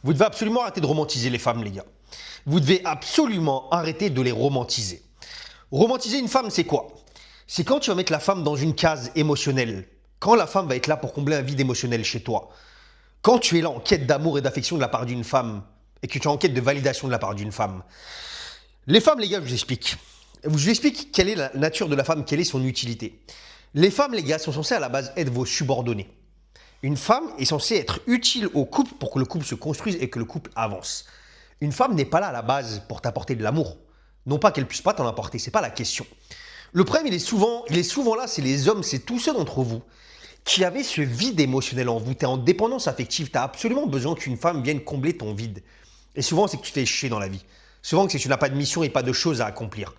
Vous devez absolument arrêter de romantiser les femmes, les gars. Vous devez absolument arrêter de les romantiser. Romantiser une femme, c'est quoi? C'est quand tu vas mettre la femme dans une case émotionnelle. Quand la femme va être là pour combler un vide émotionnel chez toi. Quand tu es là en quête d'amour et d'affection de la part d'une femme et que tu es en quête de validation de la part d'une femme. Les femmes, les gars, je vous explique. Je vous explique quelle est la nature de la femme, quelle est son utilité. Les femmes, les gars, sont censées à la base être vos subordonnées. Une femme est censée être utile au couple pour que le couple se construise et que le couple avance. Une femme n'est pas là à la base pour t'apporter de l'amour. Non pas qu'elle puisse pas t'en apporter, c'est pas la question. Le problème, il est souvent là, c'est les hommes, c'est tous ceux d'entre vous qui avez ce vide émotionnel en vous. Tu es en dépendance affective, tu as absolument besoin qu'une femme vienne combler ton vide. Et souvent, c'est que tu fais chier dans la vie. Souvent, c'est que tu n'as pas de mission et pas de choses à accomplir.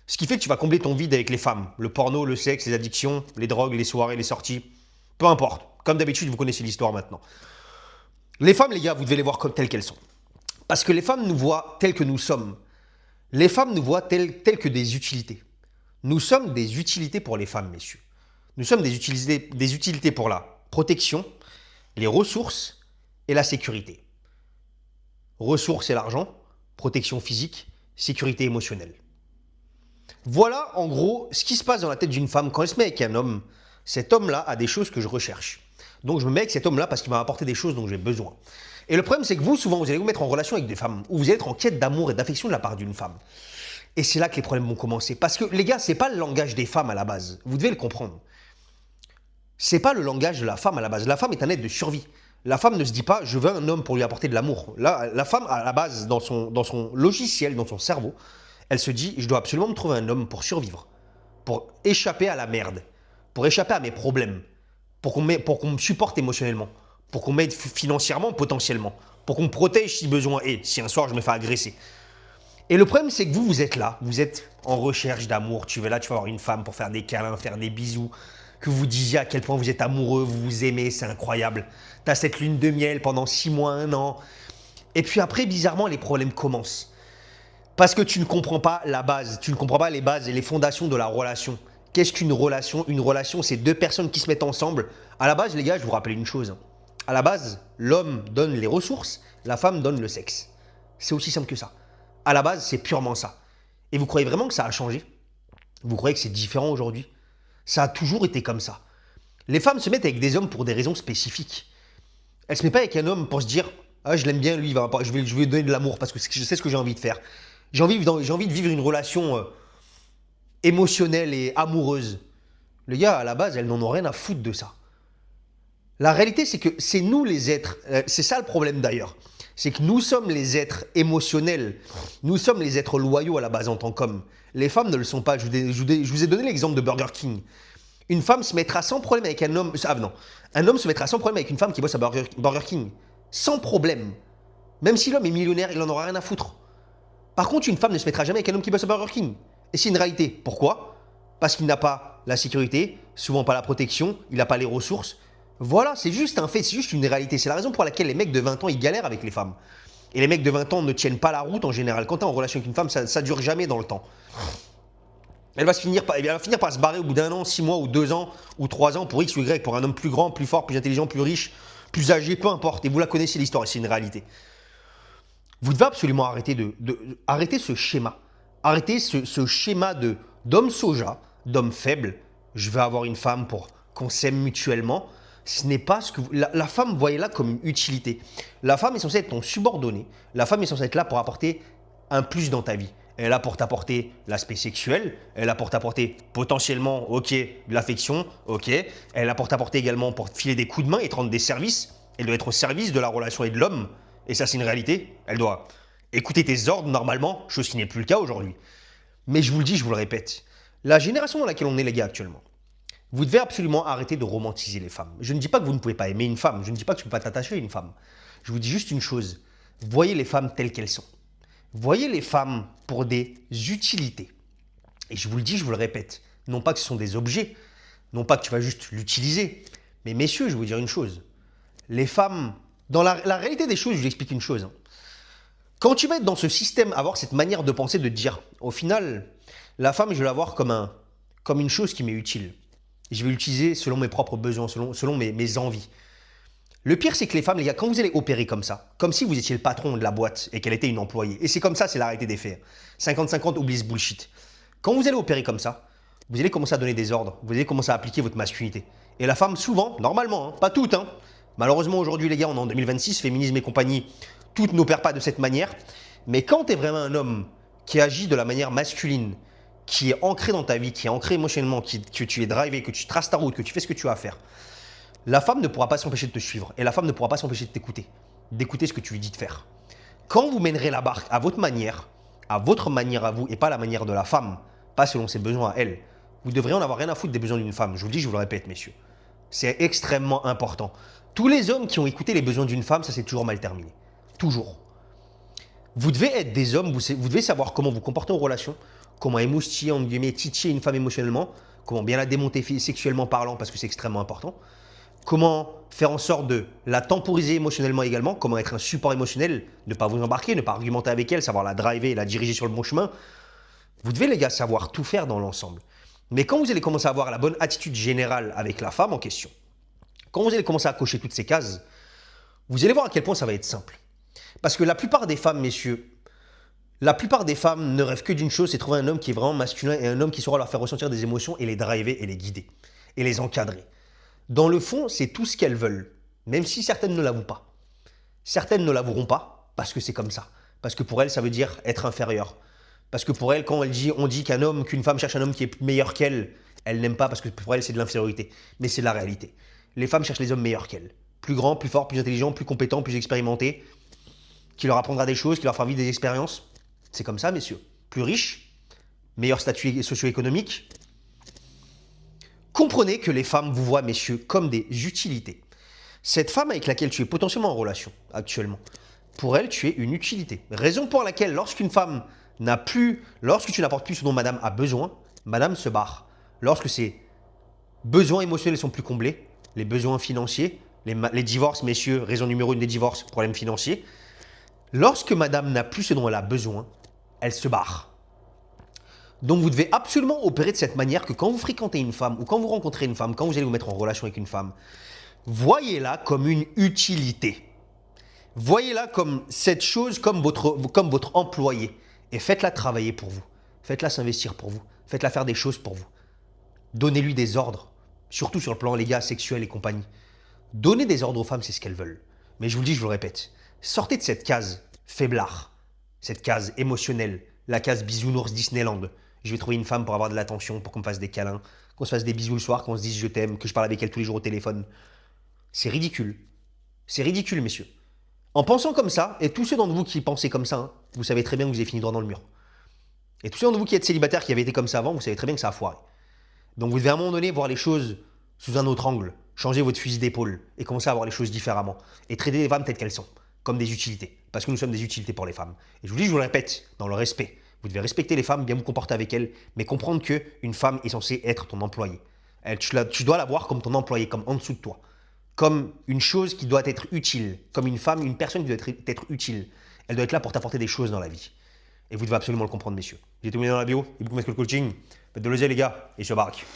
Ce qui fait que tu vas combler ton vide avec les femmes. Le porno, le sexe, les addictions, les drogues, les soirées, les sorties. Peu importe. Comme d'habitude, vous connaissez l'histoire maintenant. Les femmes, les gars, vous devez les voir comme telles qu'elles sont. Parce que les femmes nous voient telles que nous sommes. Les femmes nous voient telles que des utilités. Nous sommes des utilités pour les femmes, messieurs. Nous sommes des utilités pour la protection, les ressources et la sécurité. Ressources et l'argent, protection physique, sécurité émotionnelle. Voilà en gros ce qui se passe dans la tête d'une femme quand elle se met avec un homme. Cet homme-là a des choses que je recherche. Donc je me mets avec cet homme-là parce qu'il m'a apporté des choses dont j'ai besoin. Et le problème, c'est que vous, souvent, vous allez vous mettre en relation avec des femmes ou vous allez être en quête d'amour et d'affection de la part d'une femme. Et c'est là que les problèmes vont commencer. Parce que les gars, c'est pas le langage des femmes à la base. Vous devez le comprendre. C'est pas le langage de la femme à la base. La femme est un être de survie. La femme ne se dit pas je veux un homme pour lui apporter de l'amour. La femme à la base, dans son logiciel, dans son cerveau, elle se dit je dois absolument me trouver un homme pour survivre, pour échapper à la merde, pour échapper à mes problèmes, pour qu'on me supporte émotionnellement, pour qu'on m'aide financièrement potentiellement, pour qu'on me protège si besoin est, si un soir je me fais agresser. Et le problème, c'est que vous êtes là, vous êtes en recherche d'amour, tu vas avoir une femme pour faire des câlins, faire des bisous, que vous disiez à quel point vous êtes amoureux, vous vous aimez, c'est incroyable. Tu as cette lune de miel pendant 6 mois, 1 an. Et puis après, bizarrement, les problèmes commencent. Parce que tu ne comprends pas la base, tu ne comprends pas les bases et les fondations de la relation. Qu'est-ce qu'une relation? Une relation, c'est deux personnes qui se mettent ensemble. À la base, les gars, je vous rappelle une chose. À la base, l'homme donne les ressources, la femme donne le sexe. C'est aussi simple que ça. À la base, c'est purement ça. Et vous croyez vraiment que ça a changé? Vous croyez que c'est différent aujourd'hui? Ça a toujours été comme ça. Les femmes se mettent avec des hommes pour des raisons spécifiques. Elles ne se mettent pas avec un homme pour se dire ah, je l'aime bien, lui, je vais lui donner de l'amour parce que je sais ce que j'ai envie de faire. J'ai envie de vivre une relation émotionnelle et amoureuse. Les gars, à la base, elles n'en ont rien à foutre de ça. La réalité, c'est que c'est nous les êtres, c'est ça le problème d'ailleurs, c'est que nous sommes les êtres émotionnels, nous sommes les êtres loyaux à la base en tant qu'hommes. Les femmes ne le sont pas. Je vous ai donné l'exemple de Burger King. Une femme se mettra sans problème avec un homme. Ah non. Un homme se mettra sans problème avec une femme qui bosse à Burger King. Sans problème. Même si l'homme est millionnaire, il n'en aura rien à foutre. Par contre, une femme ne se mettra jamais avec un homme qui bosse à Burger King. Et c'est une réalité. Pourquoi? Parce qu'il n'a pas la sécurité, souvent pas la protection, il n'a pas les ressources. Voilà, c'est juste un fait, c'est juste une réalité. C'est la raison pour laquelle les mecs de 20 ans, ils galèrent avec les femmes. Et les mecs de 20 ans ne tiennent pas la route en général. Quand tu es en relation avec une femme, ça ne dure jamais dans le temps. Elle va finir par se barrer au bout d'un an, 6 mois ou 2 ans ou 3 ans pour X ou Y, pour un homme plus grand, plus fort, plus intelligent, plus riche, plus âgé, peu importe. Et vous la connaissez l'histoire et c'est une réalité. Vous devez absolument arrêter ce schéma. Arrêter ce schéma d'homme soja, d'homme faible. Je vais avoir une femme pour qu'on s'aime mutuellement. Ce n'est pas ce que la femme, voyez-la comme une utilité. La femme est censée être ton subordonné. La femme est censée être là pour apporter un plus dans ta vie. Elle est là pour t'apporter l'aspect sexuel. Elle est là pour t'apporter potentiellement, ok, de l'affection, ok. Elle est là pour t'apporter également pour te filer des coups de main et te rendre des services. Elle doit être au service de la relation et de l'homme. Et ça, c'est une réalité. Elle doit écouter tes ordres normalement, chose qui n'est plus le cas aujourd'hui. Mais je vous le dis, je vous le répète. La génération dans laquelle on est, les gars, actuellement, vous devez absolument arrêter de romantiser les femmes. Je ne dis pas que vous ne pouvez pas aimer une femme. Je ne dis pas que tu ne peux pas t'attacher à une femme. Je vous dis juste une chose. Voyez les femmes telles qu'elles sont. Voyez les femmes pour des utilités. Et je vous le dis, je vous le répète. Non pas que ce sont des objets. Non pas que tu vas juste l'utiliser. Mais messieurs, je vais vous dire une chose. Les femmes, dans la réalité des choses, je vous explique une chose. Quand tu vas être dans ce système, avoir cette manière de penser, de te dire, au final, la femme, je vais la voir comme une chose qui m'est utile. Je vais l'utiliser selon mes propres besoins, selon mes envies. Le pire, c'est que les femmes, les gars, quand vous allez opérer comme ça, comme si vous étiez le patron de la boîte et qu'elle était une employée, et c'est comme ça, c'est la réalité des faits. 50-50, oubliez ce bullshit. Quand vous allez opérer comme ça, vous allez commencer à donner des ordres, vous allez commencer à appliquer votre masculinité. Et la femme, souvent, normalement, pas toutes, malheureusement aujourd'hui les gars, on est en 2026, féminisme et compagnie, toutes n'opèrent pas de cette manière. Mais quand tu es vraiment un homme qui agit de la manière masculine, qui est ancré dans ta vie, qui est ancré émotionnellement, que tu es drivé, que tu traces ta route, que tu fais ce que tu as à faire, la femme ne pourra pas s'empêcher de te suivre et la femme ne pourra pas s'empêcher de t'écouter, d'écouter ce que tu lui dis de faire. Quand vous mènerez la barque à votre manière à vous et pas la manière de la femme, pas selon ses besoins à elle, vous devriez en avoir rien à foutre des besoins d'une femme. Je vous le dis, je vous le répète, messieurs. C'est extrêmement important. Tous les hommes qui ont écouté les besoins d'une femme, ça s'est toujours mal terminé. Toujours. Vous devez être des hommes, vous devez savoir comment vous comporter en relation, comment émoustiller, entre guillemets, titiller une femme émotionnellement, comment bien la démonter sexuellement parlant, parce que c'est extrêmement important. Comment faire en sorte de la temporiser émotionnellement également, comment être un support émotionnel, ne pas vous embarquer, ne pas argumenter avec elle, savoir la driver et la diriger sur le bon chemin. Vous devez, les gars, savoir tout faire dans l'ensemble. Mais quand vous allez commencer à avoir la bonne attitude générale avec la femme en question, quand vous allez commencer à cocher toutes ces cases, vous allez voir à quel point ça va être simple. Parce que la plupart des femmes, messieurs, la plupart des femmes ne rêvent que d'une chose, c'est trouver un homme qui est vraiment masculin et un homme qui saura leur faire ressentir des émotions et les driver et les guider et les encadrer. Dans le fond, c'est tout ce qu'elles veulent, même si certaines ne l'avouent pas. Certaines ne l'avoueront pas parce que c'est comme ça. Parce que pour elles, ça veut dire être inférieur. Parce que pour elles, quand on dit qu'une femme cherche un homme qui est meilleur qu'elle, elle n'aime pas parce que pour elle, c'est de l'infériorité. Mais c'est la réalité. Les femmes cherchent les hommes meilleurs qu'elles. Plus grands, plus forts, plus intelligents, plus compétents, plus expérimentés, qui leur apprendra des choses, qui leur fera vivre des expériences. C'est comme ça, messieurs. Plus riches, meilleur statut socio-économique. Comprenez que les femmes vous voient, messieurs, comme des utilités. Cette femme avec laquelle tu es potentiellement en relation actuellement, pour elle, tu es une utilité. Raison pour laquelle, lorsque tu n'apportes plus ce dont madame a besoin, madame se barre. Lorsque ses besoins émotionnels sont plus comblés, les besoins financiers, les divorces, messieurs, raison numéro 1 des divorces, problème financier. Lorsque madame n'a plus ce dont elle a besoin, elle se barre. Donc vous devez absolument opérer de cette manière que quand vous fréquentez une femme ou quand vous rencontrez une femme, quand vous allez vous mettre en relation avec une femme, voyez-la comme une utilité. Voyez-la comme cette chose, comme votre employé. Et faites-la travailler pour vous. Faites-la s'investir pour vous. Faites-la faire des choses pour vous. Donnez-lui des ordres, surtout sur le plan, les gars, sexuel et compagnie. Donnez des ordres aux femmes, c'est ce qu'elles veulent. Mais je vous le dis, je vous le répète, sortez de cette case faiblard, cette case émotionnelle, la case bisounours Disneyland. Je vais trouver une femme pour avoir de l'attention, pour qu'on me fasse des câlins, qu'on se fasse des bisous le soir, qu'on se dise je t'aime, que je parle avec elle tous les jours au téléphone. C'est ridicule. C'est ridicule, messieurs. En pensant comme ça, et tous ceux d'entre vous qui pensez comme ça, vous savez très bien que vous avez fini droit dans le mur. Et tous ceux d'entre vous qui êtes célibataires, qui avaient été comme ça avant, vous savez très bien que ça a foiré. Donc vous devez à un moment donné voir les choses sous un autre angle, changer votre fusil d'épaule et commencer à voir les choses différemment. Et traiter les femmes telles qu'elles sont, comme des utilités. Parce que nous sommes des utilités pour les femmes. Et je vous dis, je vous le répète, dans le respect. Vous devez respecter les femmes, bien vous comporter avec elles, mais comprendre qu'une femme est censée être ton employée. Tu dois la voir comme ton employé, comme en dessous de toi. Comme une chose qui doit être utile. Comme une femme, une personne qui doit être utile. Elle doit être là pour t'apporter des choses dans la vie. Et vous devez absolument le comprendre, messieurs. J'ai tout mis dans la bio, et beaucoup de coaching. Faites de l'oseille, les gars, et sur barque.